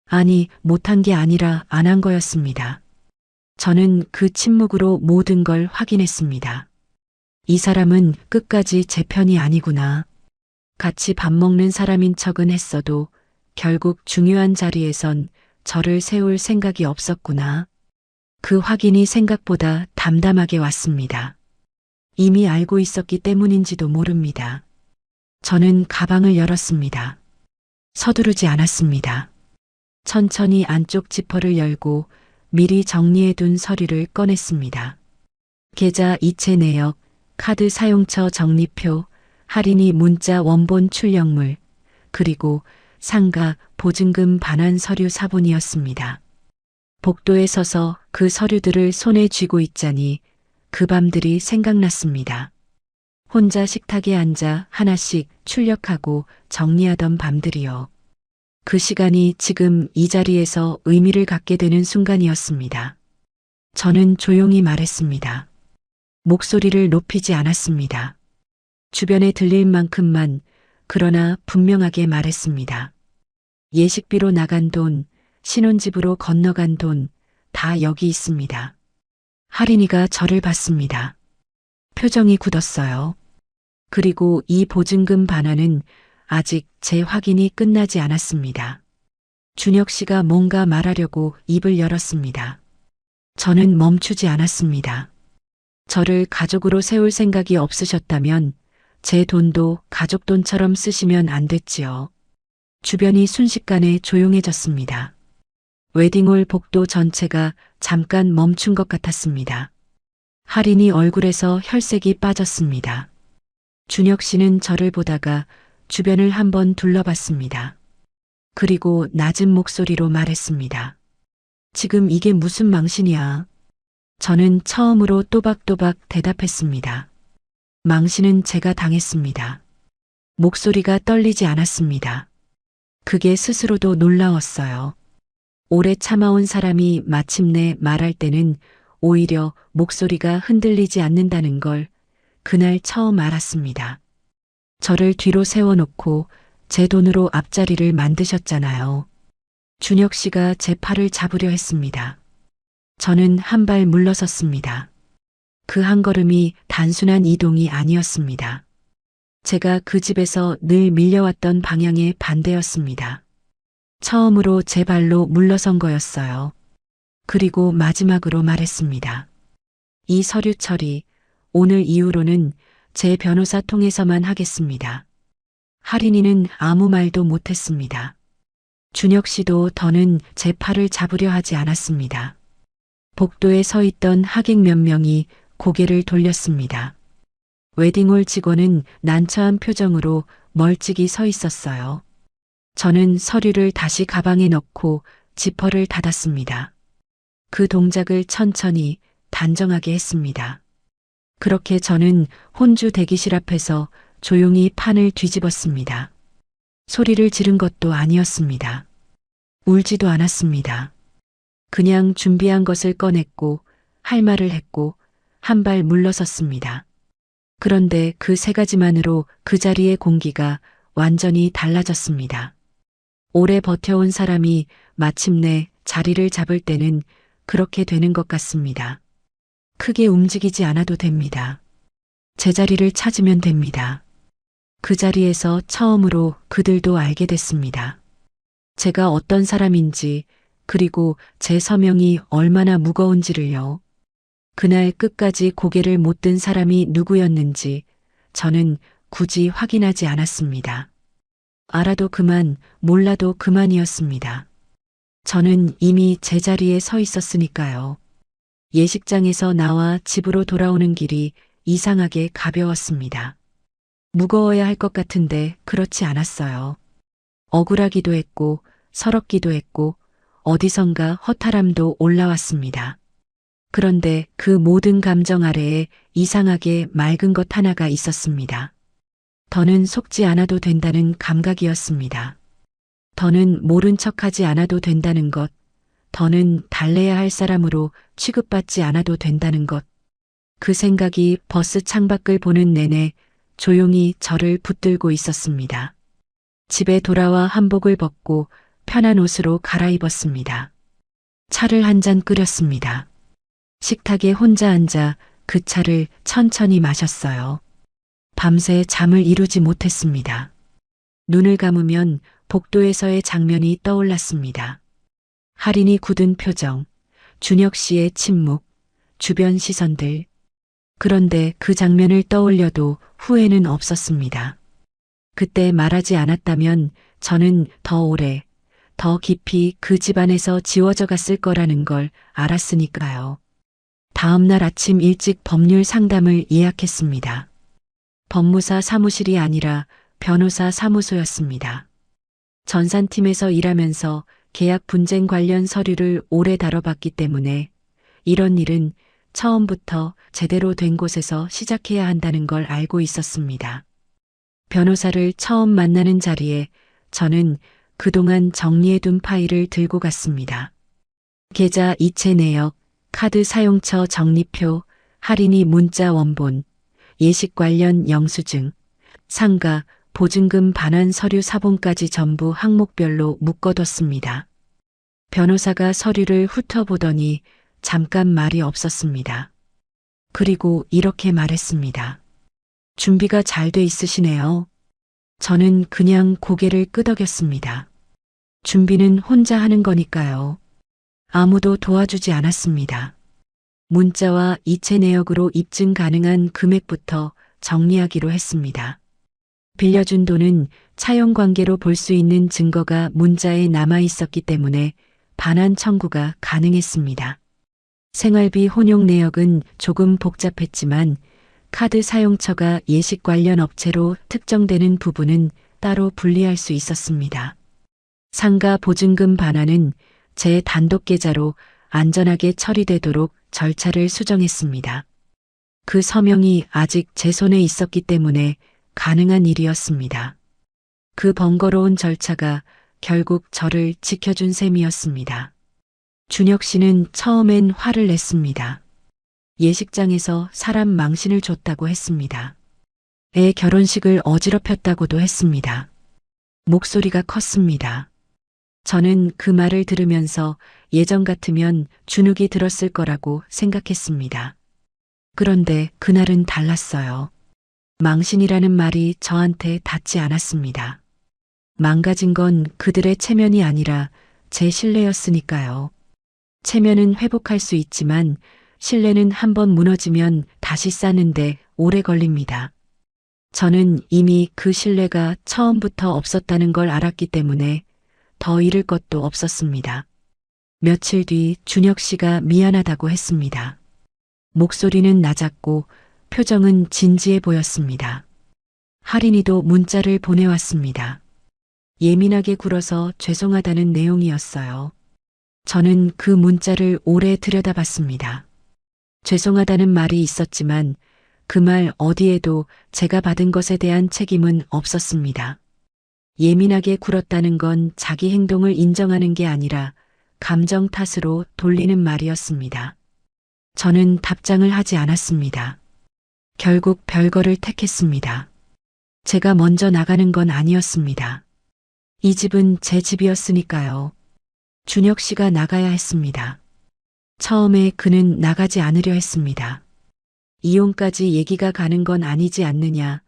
아니, 못한 게 아니라 안 한 거였습니다. 저는 그 침묵으로 모든 걸 확인했습니다. 이 사람은 끝까지 제 편이 아니구나. 같이 밥 먹는 사람인 척은 했어도 결국 중요한 자리에선 저를 세울 생각이 없었구나. 그 확인이 생각보다 담담하게 왔습니다. 이미 알고 있었기 때문인지도 모릅니다. 저는 가방을 열었습니다. 서두르지 않았습니다. 천천히 안쪽 지퍼를 열고 미리 정리해둔 서류를 꺼냈습니다. 계좌 이체 내역, 카드 사용처 정리표, 할인이 문자 원본 출력물, 그리고 상가 보증금 반환 서류 사본이었습니다. 복도에 서서 그 서류들을 손에 쥐고 있자니 그 밤들이 생각났습니다. 혼자 식탁에 앉아 하나씩 출력하고 정리하던 밤들이요. 그 시간이 지금 이 자리에서 의미를 갖게 되는 순간이었습니다. 저는 조용히 말했습니다. 목소리를 높이지 않았습니다. 주변에 들릴 만큼만, 그러나 분명하게 말했습니다. 예식비로 나간 돈, 신혼집으로 건너간 돈, 다 여기 있습니다. 할인이가 저를 봤습니다. 표정이 굳었어요. 그리고 이 보증금 반환은 아직 제 확인이 끝나지 않았습니다. 준혁 씨가 뭔가 말하려고 입을 열었습니다. 저는 멈추지 않았습니다. 저를 가족으로 세울 생각이 없으셨다면 제 돈도 가족 돈처럼 쓰시면 안 됐지요. 주변이 순식간에 조용해졌습니다. 웨딩홀 복도 전체가 잠깐 멈춘 것 같았습니다. 할인이 얼굴에서 혈색이 빠졌습니다. 준혁 씨는 저를 보다가 주변을 한번 둘러봤습니다. 그리고 낮은 목소리로 말했습니다. 지금 이게 무슨 망신이야? 저는 처음으로 또박또박 대답했습니다. 망신은 제가 당했습니다. 목소리가 떨리지 않았습니다. 그게 스스로도 놀라웠어요. 오래 참아온 사람이 마침내 말할 때는 오히려 목소리가 흔들리지 않는다는 걸 그날 처음 알았습니다. 저를 뒤로 세워놓고 제 돈으로 앞자리를 만드셨잖아요. 준혁 씨가 제 팔을 잡으려 했습니다. 저는 한 발 물러섰습니다. 그 한 걸음이 단순한 이동이 아니었습니다. 제가 그 집에서 늘 밀려왔던 방향의 반대였습니다. 처음으로 제 발로 물러선 거였어요. 그리고 마지막으로 말했습니다. 이 서류 처리, 오늘 이후로는 제 변호사 통해서만 하겠습니다. 할인이는 아무 말도 못했습니다. 준혁 씨도 더는 제 팔을 잡으려 하지 않았습니다. 복도에 서 있던 하객 몇 명이 고개를 돌렸습니다. 웨딩홀 직원은 난처한 표정으로 멀찍이 서 있었어요. 저는 서류를 다시 가방에 넣고 지퍼를 닫았습니다. 그 동작을 천천히 단정하게 했습니다. 그렇게 저는 혼주 대기실 앞에서 조용히 판을 뒤집었습니다. 소리를 지른 것도 아니었습니다. 울지도 않았습니다. 그냥 준비한 것을 꺼냈고 할 말을 했고 한 발 물러섰습니다. 그런데 그 세 가지만으로 그 자리의 공기가 완전히 달라졌습니다. 오래 버텨온 사람이 마침내 자리를 잡을 때는 그렇게 되는 것 같습니다. 크게 움직이지 않아도 됩니다. 제자리를 찾으면 됩니다. 그 자리에서 처음으로 그들도 알게 됐습니다. 제가 어떤 사람인지, 그리고 제 서명이 얼마나 무거운지를요. 그날 끝까지 고개를 못 든 사람이 누구였는지 저는 굳이 확인하지 않았습니다. 알아도 그만, 몰라도 그만이었습니다. 저는 이미 제자리에 서 있었으니까요. 예식장에서 나와 집으로 돌아오는 길이 이상하게 가벼웠습니다. 무거워야 할 것 같은데 그렇지 않았어요. 억울하기도 했고 서럽기도 했고 어디선가 허탈함도 올라왔습니다. 그런데 그 모든 감정 아래에 이상하게 맑은 것 하나가 있었습니다. 더는 속지 않아도 된다는 감각이었습니다. 더는 모른 척하지 않아도 된다는 것, 더는 달래야 할 사람으로 취급받지 않아도 된다는 것. 그 생각이 버스 창밖을 보는 내내 조용히 저를 붙들고 있었습니다. 집에 돌아와 한복을 벗고 편한 옷으로 갈아입었습니다. 차를 한 잔 끓였습니다. 식탁에 혼자 앉아 그 차를 천천히 마셨어요. 밤새 잠을 이루지 못했습니다. 눈을 감으면 복도에서의 장면이 떠올랐습니다. 할인이 굳은 표정, 준혁 씨의 침묵, 주변 시선들. 그런데 그 장면을 떠올려도 후회는 없었습니다. 그때 말하지 않았다면 저는 더 오래, 더 깊이 그 집안에서 지워져 갔을 거라는 걸 알았으니까요. 다음 날 아침 일찍 법률 상담을 예약했습니다. 법무사 사무실이 아니라 변호사 사무소였습니다. 전산팀에서 일하면서 계약 분쟁 관련 서류를 오래 다뤄봤기 때문에 이런 일은 처음부터 제대로 된 곳에서 시작해야 한다는 걸 알고 있었습니다. 변호사를 처음 만나는 자리에 저는 그동안 정리해둔 파일을 들고 갔습니다. 계좌 이체 내역, 카드 사용처 정리표, 할인이 문자 원본, 예식 관련 영수증, 상가, 보증금 반환 서류 사본까지 전부 항목별로 묶어뒀습니다. 변호사가 서류를 훑어보더니 잠깐 말이 없었습니다. 그리고 이렇게 말했습니다. 준비가 잘 돼 있으시네요. 저는 그냥 고개를 끄덕였습니다. 준비는 혼자 하는 거니까요. 아무도 도와주지 않았습니다. 문자와 이체 내역으로 입증 가능한 금액부터 정리하기로 했습니다. 빌려준 돈은 차용 관계로 볼 수 있는 증거가 문자에 남아 있었기 때문에 반환 청구가 가능했습니다. 생활비 혼용 내역은 조금 복잡했지만 카드 사용처가 예식 관련 업체로 특정되는 부분은 따로 분리할 수 있었습니다. 상가 보증금 반환은 제 단독 계좌로 안전하게 처리되도록 절차를 수정했습니다. 그 서명이 아직 제 손에 있었기 때문에 가능한 일이었습니다. 그 번거로운 절차가 결국 저를 지켜준 셈이었습니다. 준혁 씨는 처음엔 화를 냈습니다. 예식장에서 사람 망신을 줬다고 했습니다. 애 결혼식을 어지럽혔다고도 했습니다. 목소리가 컸습니다. 저는 그 말을 들으면서 예전 같으면 주눅이 들었을 거라고 생각했습니다. 그런데 그날은 달랐어요. 망신이라는 말이 저한테 닿지 않았습니다. 망가진 건 그들의 체면이 아니라 제 신뢰였으니까요. 체면은 회복할 수 있지만 신뢰는 한번 무너지면 다시 쌓는데 오래 걸립니다. 저는 이미 그 신뢰가 처음부터 없었다는 걸 알았기 때문에 더 잃을 것도 없었습니다. 며칠 뒤 준혁 씨가 미안하다고 했습니다. 목소리는 낮았고 표정은 진지해 보였습니다. 할인이도 문자를 보내왔습니다. 예민하게 굴어서 죄송하다는 내용이었어요. 저는 그 문자를 오래 들여다봤습니다. 죄송하다는 말이 있었지만 그 말 어디에도 제가 받은 것에 대한 책임은 없었습니다. 예민하게 굴었다는 건 자기 행동을 인정하는 게 아니라 감정 탓으로 돌리는 말이었습니다. 저는 답장을 하지 않았습니다. 결국 별거를 택했습니다. 제가 먼저 나가는 건 아니었습니다. 이 집은 제 집이었으니까요. 준혁 씨가 나가야 했습니다. 처음에 그는 나가지 않으려 했습니다. 이혼까지 얘기가 가는 건 아니지 않느냐,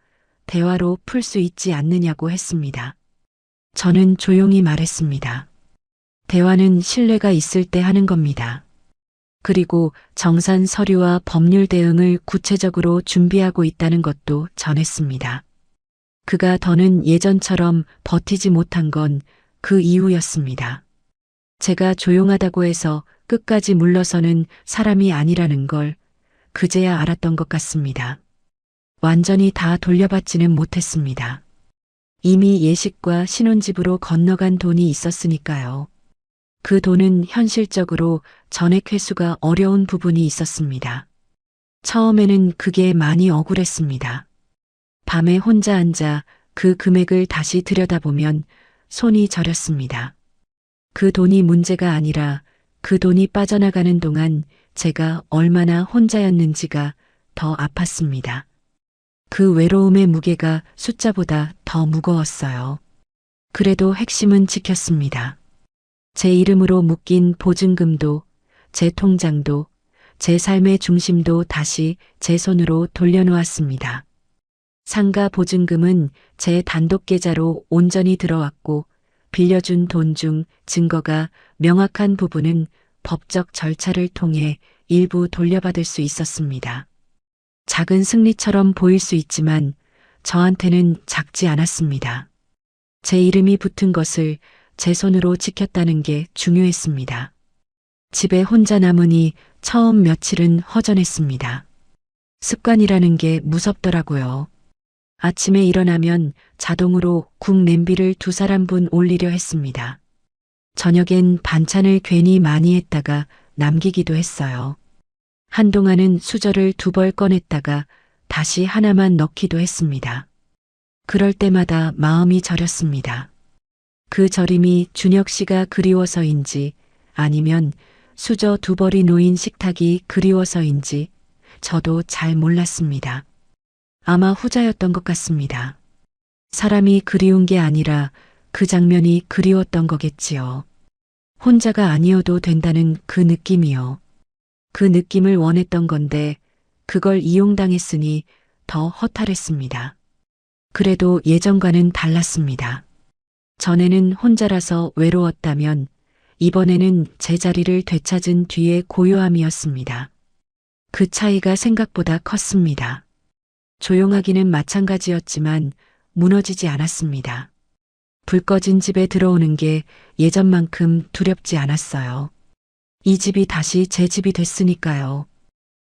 대화로 풀 수 있지 않느냐고 했습니다. 저는 조용히 말했습니다. 대화는 신뢰가 있을 때 하는 겁니다. 그리고 정산 서류와 법률 대응을 구체적으로 준비하고 있다는 것도 전했습니다. 그가 더는 예전처럼 버티지 못한 건 그 이유였습니다. 제가 조용하다고 해서 끝까지 물러서는 사람이 아니라는 걸 그제야 알았던 것 같습니다. 완전히 다 돌려받지는 못했습니다. 이미 예식과 신혼집으로 건너간 돈이 있었으니까요. 그 돈은 현실적으로 전액 회수가 어려운 부분이 있었습니다. 처음에는 그게 많이 억울했습니다. 밤에 혼자 앉아 그 금액을 다시 들여다보면 손이 저렸습니다. 그 돈이 문제가 아니라 그 돈이 빠져나가는 동안 제가 얼마나 혼자였는지가 더 아팠습니다. 그 외로움의 무게가 숫자보다 더 무거웠어요. 그래도 핵심은 지켰습니다. 제 이름으로 묶인 보증금도, 제 통장도, 제 삶의 중심도 다시 제 손으로 돌려놓았습니다. 상가 보증금은 제 단독 계좌로 온전히 들어왔고 빌려준 돈 중 증거가 명확한 부분은 법적 절차를 통해 일부 돌려받을 수 있었습니다. 작은 승리처럼 보일 수 있지만 저한테는 작지 않았습니다. 제 이름이 붙은 것을 제 손으로 지켰다는 게 중요했습니다. 집에 혼자 남으니 처음 며칠은 허전했습니다. 습관이라는 게 무섭더라고요. 아침에 일어나면 자동으로 국 냄비를 2사람분 올리려 했습니다. 저녁엔 반찬을 괜히 많이 했다가 남기기도 했어요. 한동안은 수저를 2벌 꺼냈다가 다시 하나만 넣기도 했습니다. 그럴 때마다 마음이 저렸습니다. 그 저림이 준혁 씨가 그리워서인지 아니면 수저 2벌이 놓인 식탁이 그리워서인지 저도 잘 몰랐습니다. 아마 후자였던 것 같습니다. 사람이 그리운 게 아니라 그 장면이 그리웠던 거겠지요. 혼자가 아니어도 된다는 그 느낌이요. 그 느낌을 원했던 건데 그걸 이용당했으니 더 허탈했습니다. 그래도 예전과는 달랐습니다. 전에는 혼자라서 외로웠다면 이번에는 제 자리를 되찾은 뒤의 고요함이었습니다. 그 차이가 생각보다 컸습니다. 조용하기는 마찬가지였지만 무너지지 않았습니다. 불 꺼진 집에 들어오는 게 예전만큼 두렵지 않았어요. 이 집이 다시 제 집이 됐으니까요.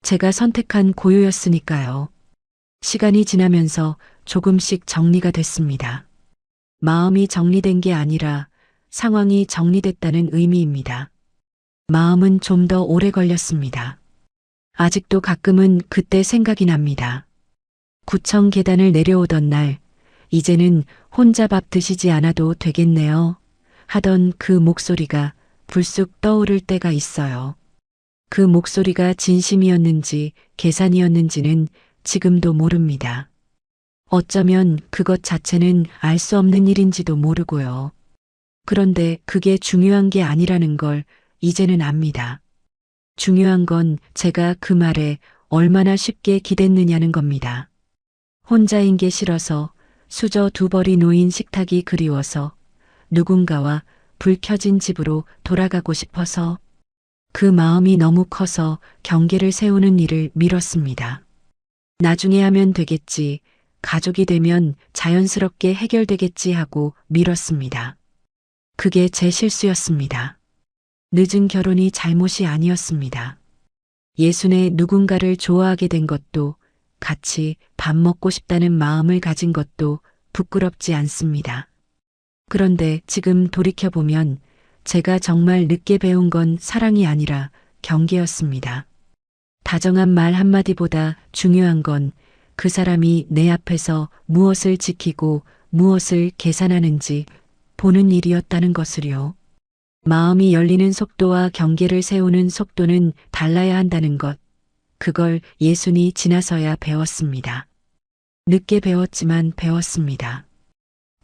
제가 선택한 고요였으니까요. 시간이 지나면서 조금씩 정리가 됐습니다. 마음이 정리된 게 아니라 상황이 정리됐다는 의미입니다. 마음은 좀 더 오래 걸렸습니다. 아직도 가끔은 그때 생각이 납니다. 구청 계단을 내려오던 날, 이제는 혼자 밥 드시지 않아도 되겠네요. 하던 그 목소리가 불쑥 떠오를 때가 있어요. 그 목소리가 진심이었는지 계산이었는지는 지금도 모릅니다. 어쩌면 그것 자체는 알 수 없는 일인지도 모르고요. 그런데 그게 중요한 게 아니라는 걸 이제는 압니다. 중요한 건 제가 그 말에 얼마나 쉽게 기댔느냐는 겁니다. 혼자인 게 싫어서 수저 2벌이 놓인 식탁이 그리워서 누군가와 불 켜진 집으로 돌아가고 싶어서 그 마음이 너무 커서 경계를 세우는 일을 미뤘습니다. 나중에 하면 되겠지, 가족이 되면 자연스럽게 해결되겠지 하고 미뤘습니다. 그게 제 실수였습니다. 늦은 결혼이 잘못이 아니었습니다. 예순에 누군가를 좋아하게 된 것도 같이 밥 먹고 싶다는 마음을 가진 것도 부끄럽지 않습니다. 그런데 지금 돌이켜보면 제가 정말 늦게 배운 건 사랑이 아니라 경계였습니다. 다정한 말 한마디보다 중요한 건 그 사람이 내 앞에서 무엇을 지키고 무엇을 계산하는지 보는 일이었다는 것을요. 마음이 열리는 속도와 경계를 세우는 속도는 달라야 한다는 것. 그걸 예순이 지나서야 배웠습니다. 늦게 배웠지만 배웠습니다.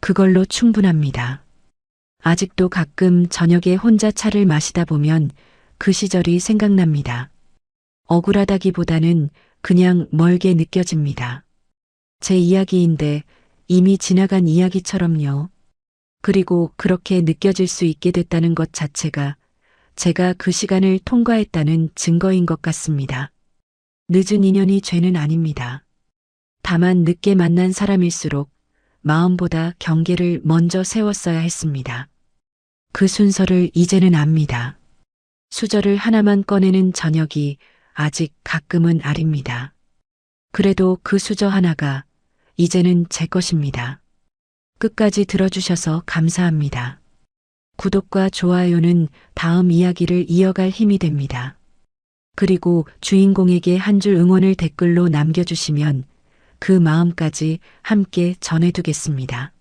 그걸로 충분합니다. 아직도 가끔 저녁에 혼자 차를 마시다 보면 그 시절이 생각납니다. 억울하다기보다는 그냥 멀게 느껴집니다. 제 이야기인데 이미 지나간 이야기처럼요. 그리고 그렇게 느껴질 수 있게 됐다는 것 자체가 제가 그 시간을 통과했다는 증거인 것 같습니다. 늦은 인연이 죄는 아닙니다. 다만 늦게 만난 사람일수록 마음보다 경계를 먼저 세웠어야 했습니다. 그 순서를 이제는 압니다. 수저를 하나만 꺼내는 저녁이 아직 가끔은 아립니다. 그래도 그 수저 하나가 이제는 제 것입니다. 끝까지 들어주셔서 감사합니다. 구독과 좋아요는 다음 이야기를 이어갈 힘이 됩니다. 그리고 주인공에게 한 줄 응원을 댓글로 남겨주시면 그 마음까지 함께 전해두겠습니다.